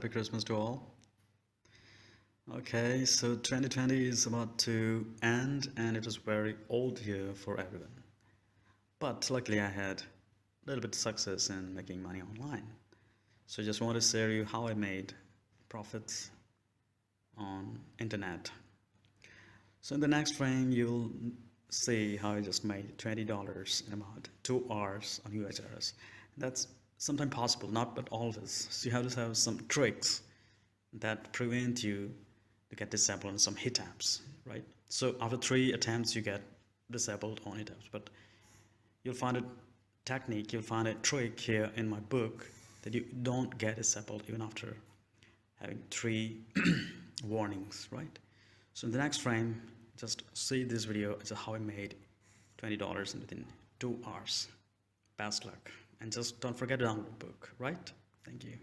happy Christmas to all. Okay, so 2020 is about to end and it was a very old year for everyone. But luckily I had a little bit of success in making money online. So I just want to share you how I made profits on internet. So in the next frame you'll see how I just made $20 in about 2 hours on UHRS. That's sometimes possible, not but always. So you have to have some tricks that prevent you to get disabled on some hit apps, right? So after 3 attempts you get disabled on hit apps, but you'll find a technique, you'll find a trick here in my book that you don't get disabled even after having 3 warnings, right? So in the next frame, just see this video. It's how I made $20 within 2 hours. Best luck, and just don't forget to download the book, right? Thank you.